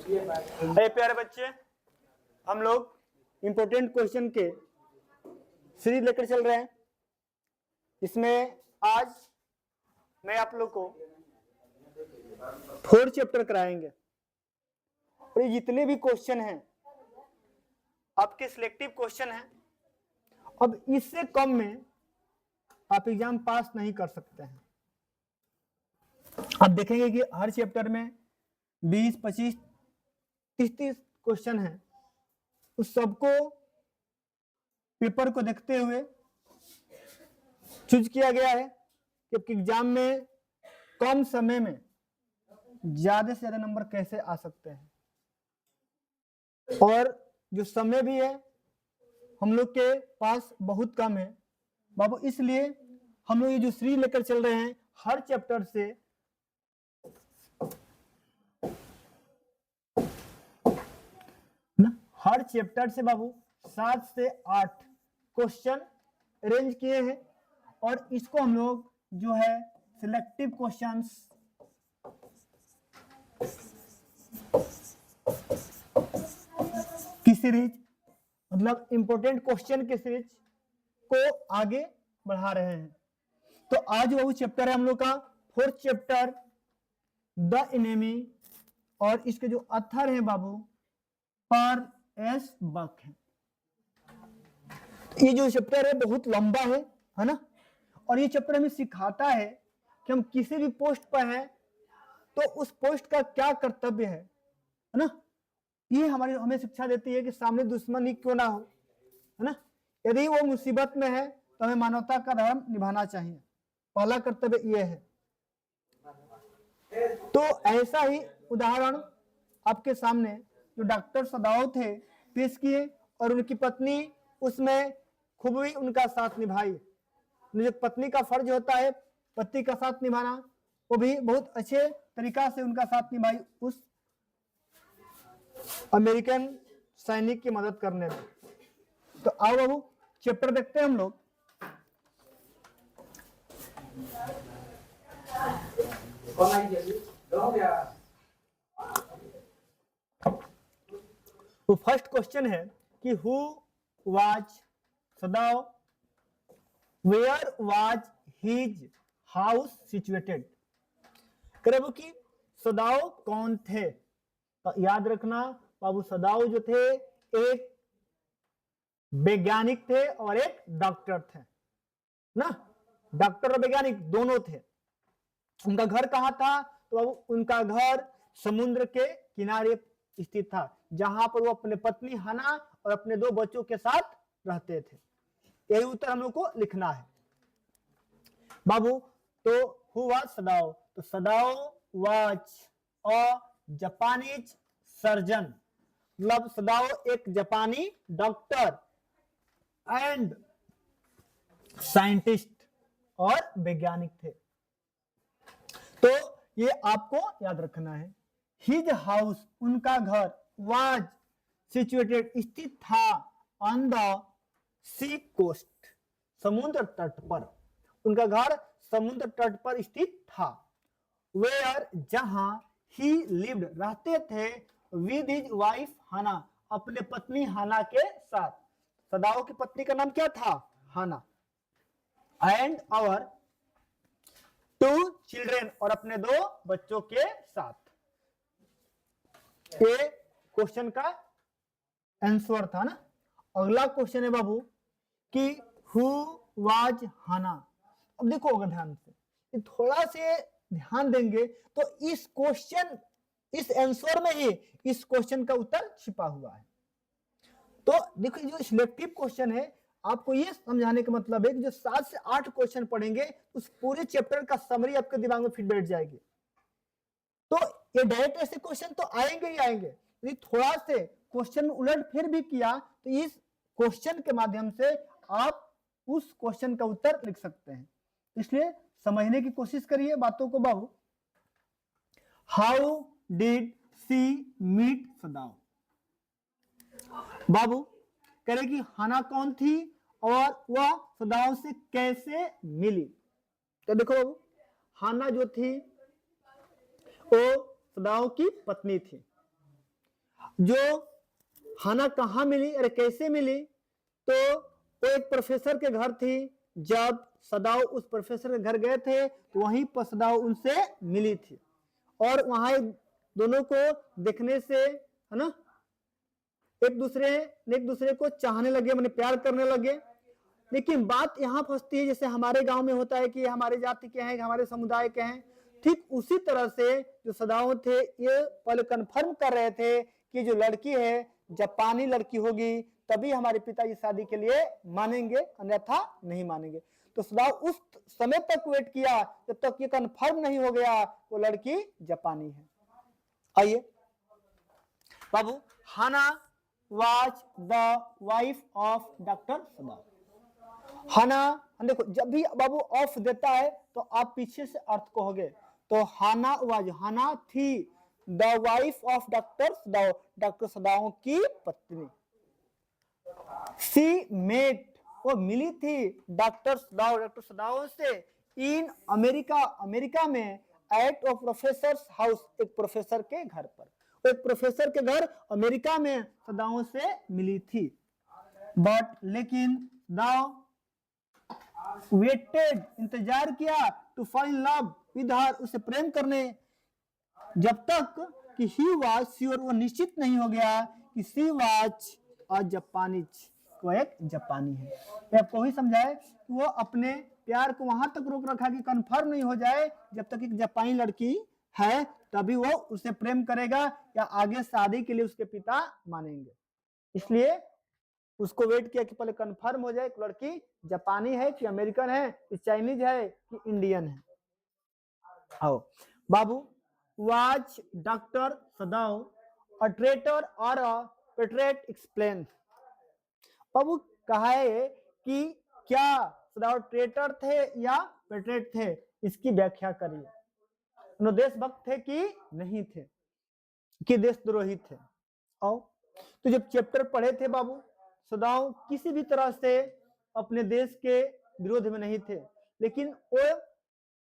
अरे प्यारे बच्चे, हम लोग इंपोर्टेंट क्वेश्चन के सीरीज लेकर चल रहे हैं। इसमें आज मैं आप लोग को 4 चैप्टर कराएंगे और ये जितने भी क्वेश्चन हैं आपके सिलेक्टिव क्वेश्चन हैं। अब इससे कम में आप एग्जाम पास नहीं कर सकते हैं। आप देखेंगे कि हर चैप्टर में 20, 25, 30 क्वेश्चन हैं। उस सबको पेपर को देखते हुए चूज किया गया है कि एग्जाम में कम समय में ज्यादा से ज्यादा नंबर कैसे आ सकते हैं। और जो समय भी है हम लोग के पास बहुत कम है बाबू, इसलिए हम लोग ये जो सीरीज लेकर चल रहे हैं हर चैप्टर से हर चैप्टर से बाबू 7 से 8 क्वेश्चन अरेंज किए हैं और इसको हम लोग जो है सिलेक्टिव क्वेश्चंस की सीरीज मतलब इंपोर्टेंट क्वेश्चन की सीरीज को आगे बढ़ा रहे हैं। तो आज वो चैप्टर है हम लोग का 4th चैप्टर द एनिमी और इसके जो ऑथर हैं बाबू पर एस बक है। ये जो चैप्टर है बहुत लंबा है ना, और ये चैप्टर हमें सिखाता है कि हम किसी भी पोस्ट पर हैं तो उस पोस्ट का क्या कर्तव्य है ना। ये हमें शिक्षा देती है कि सामने दुश्मन ही क्यों ना हो, है ना। यदि वो मुसीबत में है तो हमें मानवता का धर्म निभाना चाहिए, पहला कर्तव्य ये है। तो ऐसा ही उदाहरण आपके सामने जो डॉक्टर सदाओ थे पेश किए और उनकी पत्नी उसमें खूब भी उनका साथ निभाई। जो पत्नी का फर्ज होता है पति का साथ निभाना, वो भी बहुत अच्छे तरीका से उनका साथ निभाई उस अमेरिकन सैनिक की मदद करने में। तो आओ बाबू चैप्टर देखते हैं हम लोग। तो फर्स्ट क्वेश्चन है कि who was Sadao, where was his house situated. करेबो कि सदाओ कौन थे। तो याद रखना बाबू सदाओ जो थे एक वैज्ञानिक थे और एक डॉक्टर थे ना। डॉक्टर और वैज्ञानिक दोनों थे। उनका घर कहाँ था तो बाबू उनका घर समुद्र के किनारे स्थित था, जहां पर वो अपने पत्नी हना और अपने 2 बच्चों के साथ रहते थे। यही उत्तर हम लोग को लिखना है बाबू। तो हु वाज सदाओ, तो सदाओ वाज अ जापानीज सर्जन, मतलब सदाओ एक जापानी डॉक्टर एंड साइंटिस्ट और वैज्ञानिक थे। तो ये आपको याद रखना है। हिज हाउस उनका घर, वाज सिचुएटेड स्थित था, ऑन द सी कोस्ट समुद्र तट पर। उनका घर समुद्र तट पर स्थित था। वेयर जहां ही लिव्ड रहते थे, विद हिज वाइफ हाना अपने पत्नी हाना के साथ। सदाओ की पत्नी का नाम क्या था? हाना। एंड आवर 2 चिल्ड्रेन और अपने 2 बच्चों के साथ। ये क्वेश्चन का आंसर था ना। अगला क्वेश्चन है बाबू कि हु वाज हाना। अब देखो अगर ध्यान से थोड़ा से ध्यान देंगे तो इस क्वेश्चन इस आंसर में ही इस क्वेश्चन का उत्तर छिपा हुआ है। तो देखो जो सिलेक्टिव क्वेश्चन है आपको ये समझाने का मतलब है कि जो 7 से 8 क्वेश्चन पढ़ेंगे उस पूरे चैप्टर का समरी आपके दिमाग में फिट बैठ जाएगी। तो ये डायरेक्ट ऐसे क्वेश्चन तो आएंगे ही आएंगे, यदि थोड़ा से क्वेश्चन उलट फिर भी किया तो इस क्वेश्चन के माध्यम से आप उस क्वेश्चन का उत्तर लिख सकते हैं। इसलिए समझने की कोशिश करिए बातों को बाबू। हाउ डिड सी मीट सदाओ। बाबू कह रहे कि हाना कौन थी और वह सदाओ से कैसे मिली। तो देखो बाबू हाना जो थी वो सदाओ की पत्नी थी। जो हाना कहाँ मिली, अरे कैसे मिली, तो वो एक प्रोफेसर के घर थी। जब सदाओ उस प्रोफेसर के घर गए थे तो वहीं पर सदाओ उनसे मिली थी, और वहां दोनों को देखने से, है ना, एक दूसरे को चाहने लगे, मैंने प्यार करने लगे। लेकिन बात यहाँ फंसती है, जैसे हमारे गांव में होता है कि हमारे जाति के हैं, हमारे समुदाय के हैं, ठीक उसी तरह से जो सदाओ थे ये पहले कन्फर्म कर रहे थे कि जो लड़की है जापानी लड़की होगी, तभी हमारे पिताजी शादी के लिए मानेंगे, अन्यथा नहीं मानेंगे। तो सदाओ उस समय तक वेट किया जब तक ये कन्फर्म नहीं हो गया वो लड़की जापानी है। आइए बाबू, Hana was the wife of doctor Sadao. Hana, देखो जब भी बाबू ऑफ देता है तो आप पीछे से अर्थ कहोगे, तो हाना वाज, हाना थी, the wife of doctor Sadao, doctor सदाओ की पत्नी। सी मेट, वो मिली थी डॉक्टर सदाओ से इन अमेरिका, अमेरिका में, एट ऑफ प्रोफेसर हाउस, एक प्रोफेसर के घर पर। एक प्रोफेसर के घर अमेरिका में सदाओ से मिली थी। बट लेकिन नाउ वेटेड, इंतजार किया, to find love with her, उसे प्रेम करने, जब तक कि ही वाज श्योर, वो निश्चित नहीं हो गया कि सी वाज अ जापानीज, वो एक जापानी है। आपको ही समझाए कि वो अपने प्यार को वहां तक रोक रखा कि कंफर्म नहीं हो जाए, जब तक एक जापानी लड़की है तभी वो उसे प्रेम करेगा या आगे शादी के लिए उसके पिता मानेंगे। इसलिए उसको वेट किया कि पहले कंफर्म हो जाए कि लड़की जापानी है कि अमेरिकन है कि चाइनीज है कि इंडियन है। आओ बाबू, was doctor Sadao a traitor और अ पेट्रेट, एक्सप्लेन। बाबू कहा है कि क्या सदाओ ट्रेटर थे या पेट्रेट थे, इसकी व्याख्या करिए। उन्होंने देशभक्त थे कि नहीं थे, कि देशद्रोही थे। आओ, तो जब चैप्टर पढ़े थे बाबू, सदाओ किसी भी तरह से अपने देश के विरोध में नहीं थे, लेकिन वो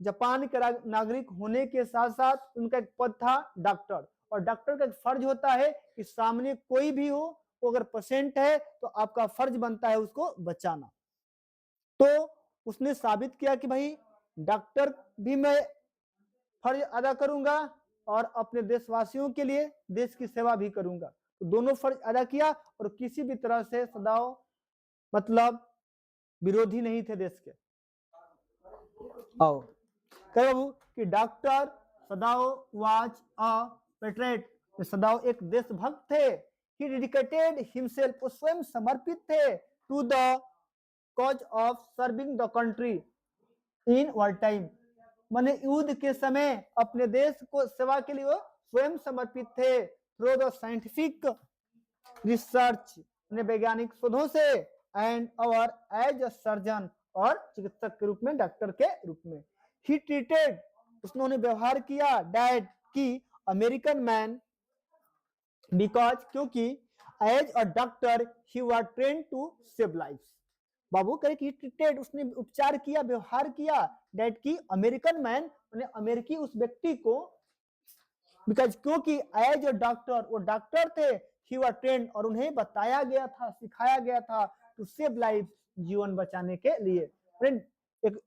जापान के नागरिक होने के साथ साथ उनका एक पद था डॉक्टर, और डॉक्टर का एक फर्ज होता है कि सामने कोई भी हो, वो अगर पेशेंट है तो आपका फर्ज बनता है उसको बचाना। तो उसने साबित किया कि भाई डॉक्टर भी मैं फर्ज अदा करूंगा और अपने देशवासियों के लिए देश की सेवा भी करूंगा। तो दोनों फर्ज अदा किया और किसी भी तरह से सदाओ मतलब विरोधी नहीं थे देश के। आओ कहे बाबू कि doctor Sadao was a patriot, Sadao एक देशभक्त थे। ही डेडिकेटेड हिमसेल्फ, वो स्वयं समर्पित थे, to the cause of serving the country in war time, माने युद्ध के समय अपने देश को सेवा के लिए वो स्वयं समर्पित थे। थ्रू द साइंटिफिक रिसर्च, वैज्ञानिक शोधों से, and our as a surgeon, और चिकित्सक के रूप में, डॉक्टर के रूप में। ही ट्रीटेड, उन्होंने व्यवहार किया, डैड की अमेरिकन मैन, बिकॉज क्योंकि as a doctor he was train to save life. बाबू कहे कि ट्रीटेड, उसने उपचार किया, व्यवहार किया, डैड की अमेरिकन मैन, अमेरिकी उस व्यक्ति को, बिकॉज क्योंकि एज अ डॉक्टर, वो डॉक्टर थे, ही वाज ट्रेन, और उन्हें बताया गया था, सिखाया गया था, टू सेव लाइफ, जीवन बचाने के लिए। एक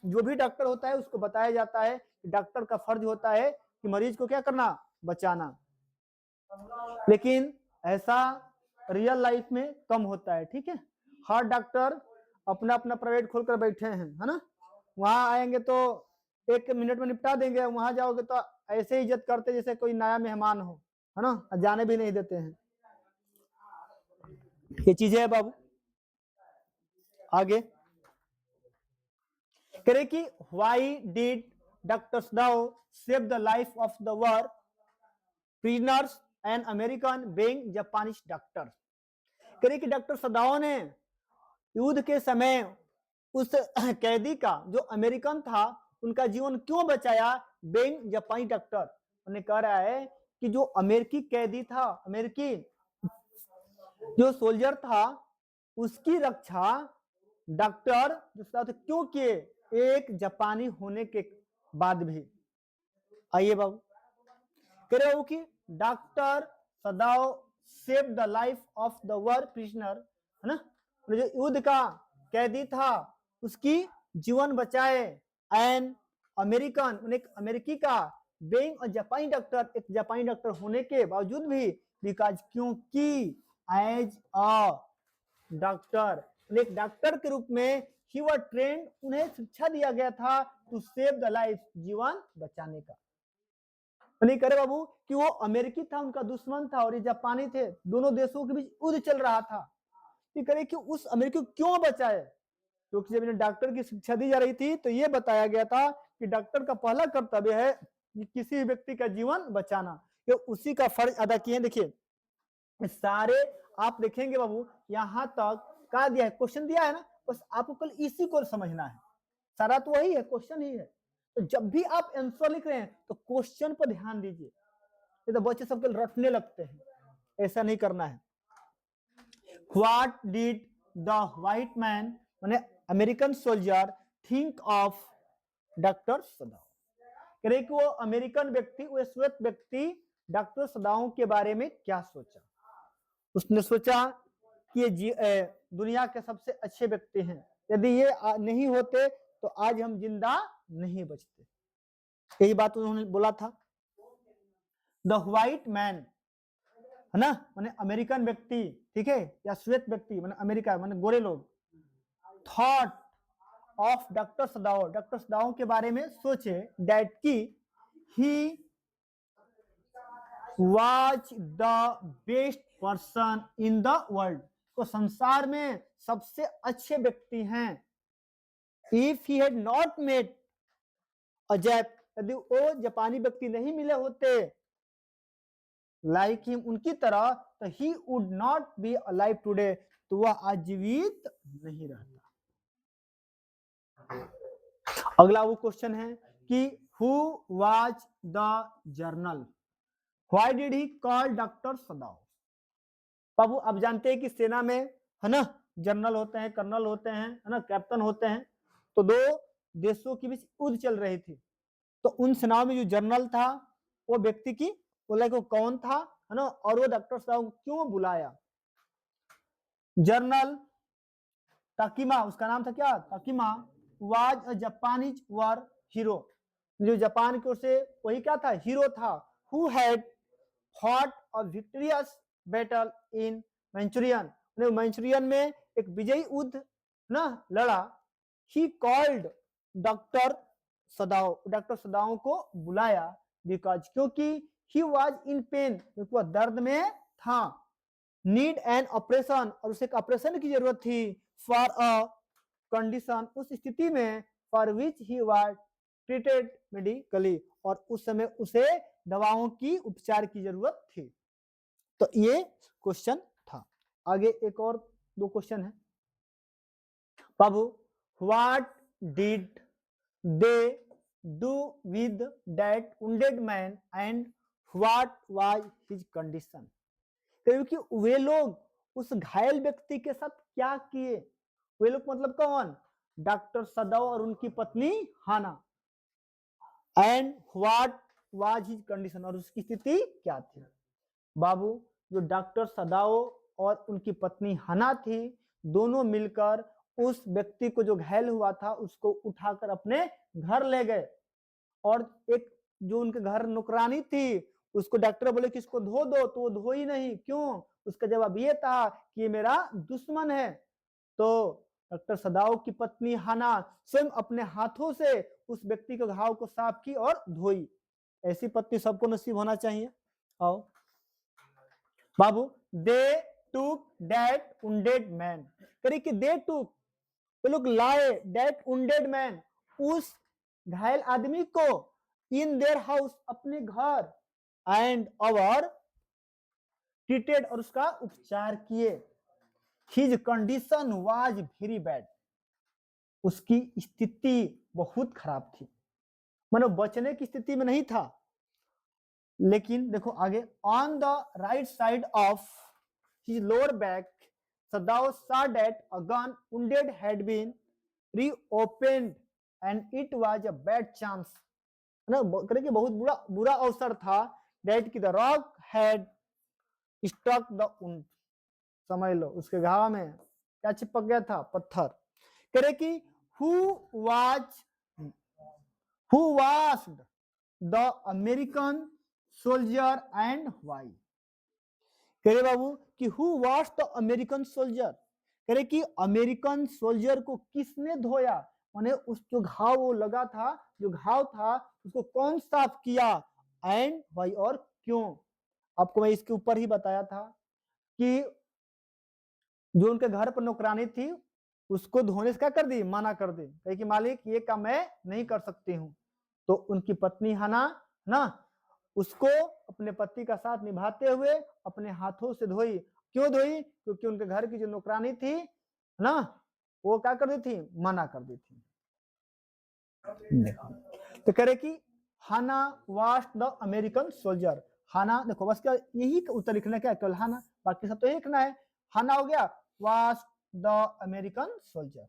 जो भी डॉक्टर होता है उसको बताया जाता है कि डॉक्टर का फर्ज होता है कि मरीज को क्या करना, बचाना। लेकिन ऐसा रियल लाइफ में कम होता है, ठीक है। हर डॉक्टर अपना अपना प्राइवेट खोलकर बैठे हैं, है ना, वहां आएंगे तो 1 मिनट में निपटा देंगे, वहां जाओगे तो ऐसे इज्जत करते जैसे कोई नया मेहमान हो, है ना, जाने भी नहीं देते हैं। ये चीजें है बाबू। आगे कह रहे कि why did doctor Sadao save the life of the war prisoners and American being Japanese doctor. कह रहे कि डॉक्टर सदाओ ने युद्ध के समय उस कैदी का जो अमेरिकन था उनका जीवन क्यों बचाया, बीइंग जापानी डॉक्टर। उन्हें कह रहा है कि जो अमेरिकी कैदी था, अमेरिकी जो सोल्जर था, उसकी रक्षा डॉक्टर क्यों किए, एक जापानी होने के बाद भी। आइए बाबू कह रहे हो कि doctor Sadao save the life of the were prisoner, है ना, जो युद्ध का कैदी था उसकी जीवन बचाए। एन अमेरिकन, एक अमेरिकी का, बीइंग अ जापानी डॉक्टर, एक जापानी डॉक्टर होने के बावजूद भी, बिकॉज क्योंकि एज अ डॉक्टर, एक डॉक्टर के रूप में ही वर ट्रेंड, उन्हें शिक्षा दिया गया था टू सेव द लाइफ, जीवन बचाने का। नहीं करे बाबू कि वो अमेरिकी था, उनका दुश्मन था, और ये जापानी थे, दोनों देशों के बीच युद्ध चल रहा था। ये करे कि उस अमेरिकी को क्यों बचाए, क्योंकि जब इन्हें डॉक्टर की शिक्षा दी जा रही थी तो ये बताया गया था कि डॉक्टर का पहला कर्तव्य है कि किसी व्यक्ति का जीवन बचाना, ये उसी का फर्ज अदा किए। देखिए सारे आप देखेंगे बाबू यहां तक क्या दिया है, क्वेश्चन दिया है ना, बस आपको कल इसी को समझना है, सारा तो वही है, क्वेश्चन ही है। तो जब भी आप आंसर लिख रहे हैं तो क्वेश्चन पर ध्यान दीजिए, ये तो बच्चे सबके रटने लगते हैं, ऐसा नहीं करना है। What did the white man, माने American soldier, think of doctor Sadao, कह रहे कि वो अमेरिकन व्यक्ति, वो श्वेत व्यक्ति डॉक्टर सदाओ के बारे में क्या सोचा। उसने सोचा कि ये दुनिया के सबसे अच्छे व्यक्ति हैं, यदि ये नहीं होते तो आज हम जिंदा नहीं बचते, यही बात उन्होंने बोला था। द व्हाइट मैन, है ना, माने अमेरिकन व्यक्ति, ठीक है, या श्वेत व्यक्ति माने अमेरिका माने गोरे लोग, thought of doctor Sadao, doctor Sadao के बारे में सोचे, दैट की he was the best person in the world, तो संसार में सबसे अच्छे व्यक्ति हैं। If he had not met a Jap, यदि वो जापानी व्यक्ति नहीं मिले होते लाइक हिम, उनकी तरह, तो he would not be alive today, तो वह आज जीवित नहीं रहता। अगला वो क्वेश्चन है कि who was the general, why did he call doctor Sadao. बाबू आप जानते हैं कि सेना में, है ना, जनरल होते हैं, कर्नल होते हैं, है ना, कैप्टन होते हैं, तो दो देशों के बीच युद्ध चल रही थी, तो उन सेनाओं में जो जनरल था वो व्यक्ति की बोला कि वो कौन था, है ना, और वो डॉक्टर सदाओ को क्यों बुलाया। जनरल ताकिमा, उसका नाम था क्या, Takima, was a Japanese war hero, जो जापान की ओर से वही क्या था, हीरो था। Who had fought a victorious battle in Manchurian, Manchurian में एक विजयी युद्ध ना लड़ा। He called doctor Sadao, doctor Sadao को बुलाया, बिकॉज क्योंकि ही वाज इन पेन, क्योंकि वह दर्द में था। नीड एन ऑपरेशन, और उसे एक ऑपरेशन की जरूरत थी। फॉर अ कंडीशन, उस स्थिति में, for which he was treated medically, और उस समय उसे दवाओं की उपचार की जरूरत थी। तो ये क्वेश्चन था। आगे एक और दो क्वेश्चन है बाबू, what did they do with that wounded man and what was his condition, क्योंकि वे लोग उस घायल व्यक्ति के साथ क्या किए, वे लोग मतलब कौन, डॉक्टर सदाओ और उनकी पत्नी Hana, and what was his condition, और उसकी स्थिति क्या थी। बाबू जो डॉक्टर सदाओ और उनकी पत्नी हना थी, दोनों मिलकर उस व्यक्ति को जो घायल हुआ था उसको उठाकर अपने घर ले गए, और एक जो उनके घर नौकरानी थी उसको डॉक्टर बोले कि इसको धो दो, तो वो धोई नहीं, क्यों, उसका जवाब ये था कि ये मेरा दुश्मन है। तो डॉक्टर सदाओ की पत्नी हना स्वयं अपने हाथों से उस व्यक्ति के घाव को साफ की और धोई। ऐसी पत्नी सबको नसीब होना चाहिए। आओ बाबू, दे टूक दैट वुंडेड मैन, करी कि दे टूक, वो लोग लाए, दैट वुंडेड मैन, उस घायल आदमी को, इन देयर हाउस, अपने घर, एंड अवर ट्रीटेड, और उसका उपचार किए। His condition was very bad, उसकी स्थिति बहुत खराब थी, मानो बचने की स्थिति में नहीं था। लेकिन देखो आगे, on the right side of his lower back, Sadao saw that a gun wounded had been reopened and it was a bad chance, ना, बहुत बुरा अवसर था, that की the rock had struck the wound, समझ लो उसके घाव में क्या चिपक गया था, पत्थर। कह रहे कि who was the American soldier and why. कह रहे बाबू कि who was the American soldier, कह रहे कि अमेरिकन सोल्जर को किसने धोया, माने उस जो घाव वो लगा था, जो घाव था उसको कौन साफ किया, एंड व्हाई और क्यों। आपको मैं इसके ऊपर ही बताया था कि जो उनके घर पर नौकरानी थी उसको धोने से क्या कर दी, मना कर दी, कहे कि मालिक ये काम मैं नहीं कर सकती हूँ। तो उनकी पत्नी हना ना उसको अपने पति का साथ निभाते हुए अपने हाथों से धोई। क्यों धोई, क्योंकि उनके घर की जो नौकरानी थी ना वो क्या कर दी थी, मना कर दी थी। तो कह रहे कि हाना वाज द अमेरिकन सोल्जर। हाना देखो बस क्या यही उत्तर लिखना, क्या केवल हाना, बाकी सब तो यही लिखना है। हाना हो गया, was the American soldier.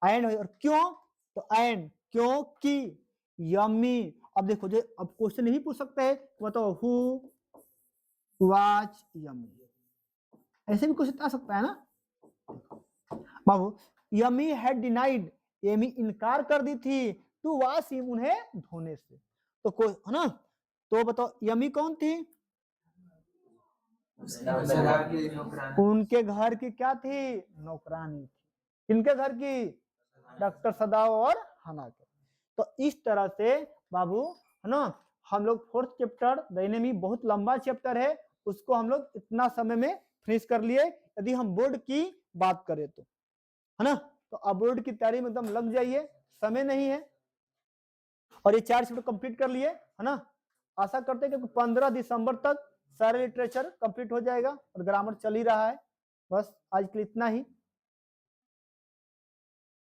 And और क्यों, तो एंड क्योंकि यम्मी। अब देखो जो अब क्वेश्चन यही पूछ सकते हैं, बताओ हु वाज यम्मी, ऐसे भी क्वेश्चन आ सकता है ना बाबू। यमी हैड डिनाइड, यमी इनकार कर दी थी, टू वॉश हिम, उन्हें धोने से। तो कोई है ना, तो बताओ यमी कौन थी, उनके घर की क्या थी, नौकरानी थी। किनके घर की, डॉक्टर सदाव और हना के। तो इस तरह से बाबू है ना हम लोग फोर्थ चैप्टर डायनेमी, बहुत लंबा चैप्टर है, उसको हम लोग इतना समय में फिनिश कर लिए। यदि हम बोर्ड की बात करें तो है ना, तो अब बोर्ड की तैयारी में एकदम लग जाइए, समय नहीं है। और ये 4 चैप्टर कंप्लीट कर लिए है ना, आशा करते हैं कि 15 दिसंबर तक सारे लिटरेचर कंप्लीट हो जाएगा और ग्रामर चल ही रहा है। बस आज के लिए इतना ही।